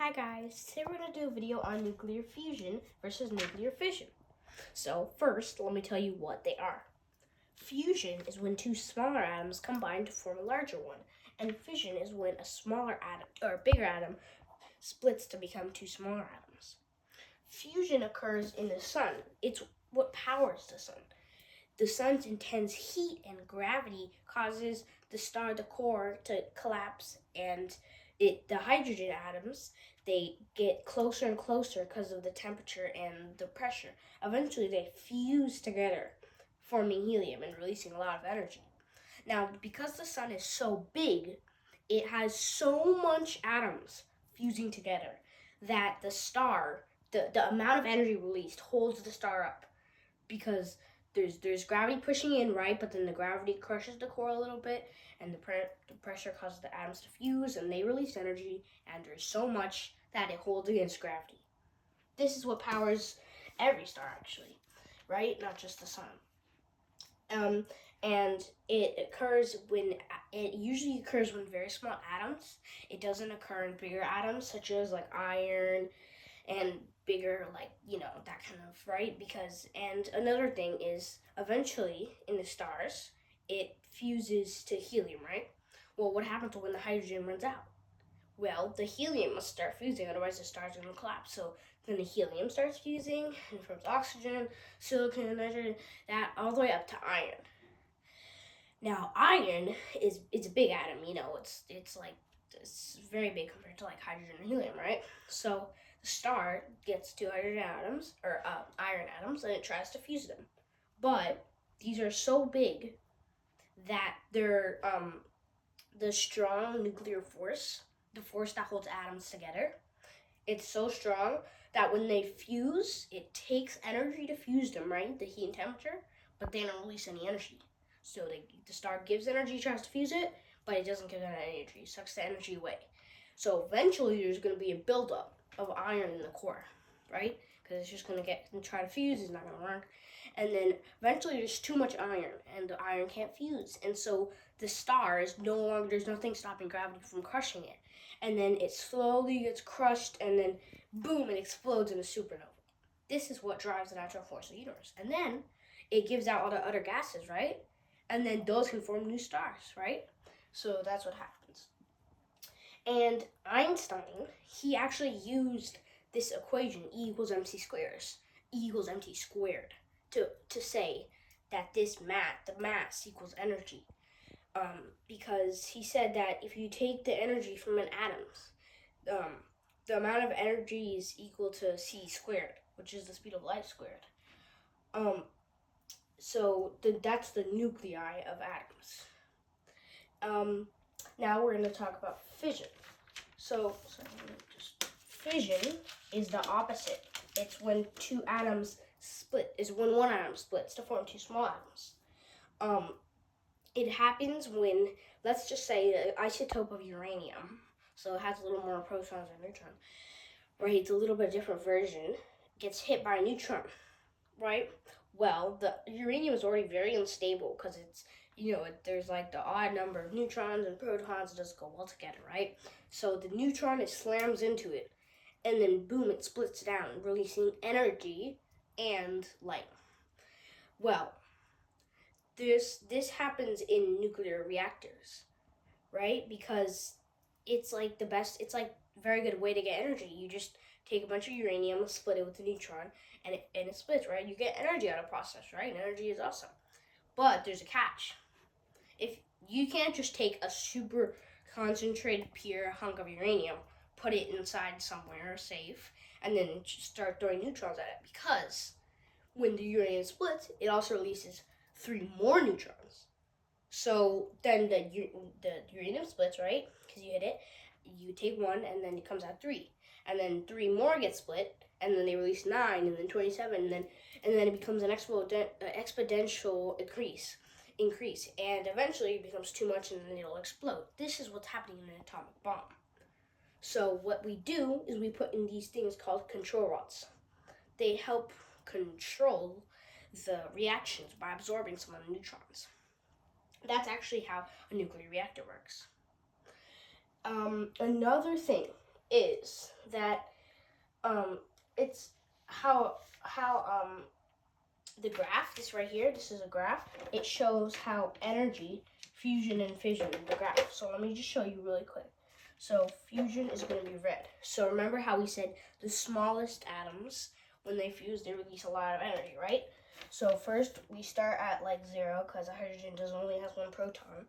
Hi guys, today we're going to do a video on nuclear fusion versus nuclear fission. So first, let me tell you what they are. Fusion is when two smaller atoms combine to form a larger one, and fission is when a smaller atom or bigger atom splits to become two smaller atoms. Fusion occurs in the sun. It's what powers the sun. The sun's intense heat and gravity causes the core to collapse, and the hydrogen atoms, they get closer and closer because of the temperature and the pressure. Eventually they fuse together, forming helium and releasing a lot of energy. Now, because the sun is so big, it has so much atoms fusing together that the amount of energy released holds the star up, because there's gravity pushing in, right? But then the gravity crushes the core a little bit, and the pressure causes the atoms to fuse, and they release energy, and there's so much that it holds against gravity. This is what powers every star, actually, right? Not just the sun. And it usually occurs when very small atoms. It doesn't occur in bigger atoms, such as like iron and bigger, like, that kind of, right? And another thing is, eventually in the stars, it fuses to helium, right? Well, what happens when the hydrogen runs out? Well, the helium must start fusing, otherwise the star's going to collapse. So then the helium starts fusing and forms oxygen, silicon, nitrogen, that all the way up to iron. Now, iron is a big atom, it's very big compared to like hydrogen and helium, right? So the star gets two hydrogen atoms, or iron atoms, and it tries to fuse them. But these are so big that they're the strong nuclear force, the force that holds atoms together, it's so strong that when they fuse, it takes energy to fuse them, right? The heat and temperature, but they don't release any energy. So the star gives energy, tries to fuse it, but it doesn't give any energy. It sucks the energy away. So eventually there's going to be a buildup of iron in the core, right? Because it's just going to try to fuse, it's not going to work. And then eventually there's too much iron, and the iron can't fuse. And so the star is no longer, there's nothing stopping gravity from crushing it. And then it slowly gets crushed, and then boom, it explodes in a supernova. This is what drives the natural force of the universe. And then it gives out all the other gases, right? And then those can form new stars, right? So that's what happens. And Einstein, he actually used this equation, E equals mc squared, to say that the mass equals energy. Because he said that if you take the energy from an atom, the amount of energy is equal to c squared, which is the speed of light squared. So that's the nuclei of atoms. Now we're going to talk about fission. Fission is the opposite. It's when two atoms split. Is when one atom splits to form two small atoms. It happens when, let's just say, an isotope of uranium, so it has a little more protons and neutrons, right? It's a little bit different version, gets hit by a neutron, right? Well, the uranium is already very unstable because it's, there's like the odd number of neutrons and protons, it doesn't go well together, right? So the neutron, it slams into it, and then boom, it splits down, releasing energy and light. Well, this happens in nuclear reactors, right? Because it's like it's like a very good way to get energy. You just take a bunch of uranium, split it with a neutron, and it splits, right? You get energy out of the process, right? And energy is awesome. But there's a catch. If you can't just take a super concentrated pure hunk of uranium, put it inside somewhere safe, and then just start throwing neutrons at it, because when the uranium splits, it also releases 3 more neutrons. So then the uranium splits, right? Because you hit it. You take 1, and then it comes out 3. And then 3 more get split, and then they release 9, and then 27, and then it becomes an exponential increase. And eventually it becomes too much, and then it'll explode. This is what's happening in an atomic bomb. So what we do is we put in these things called control rods. They help control the reactions by absorbing some of the neutrons. That's actually how a nuclear reactor works. Another thing is that it's how the graph, this right here, this is a graph. It shows how energy, fusion and fission, the graph. So let me just show you really quick. So fusion is going to be red. So remember how we said the smallest atoms, when they fuse, they release a lot of energy, right? So first we start at like 0 because hydrogen only has 1 proton.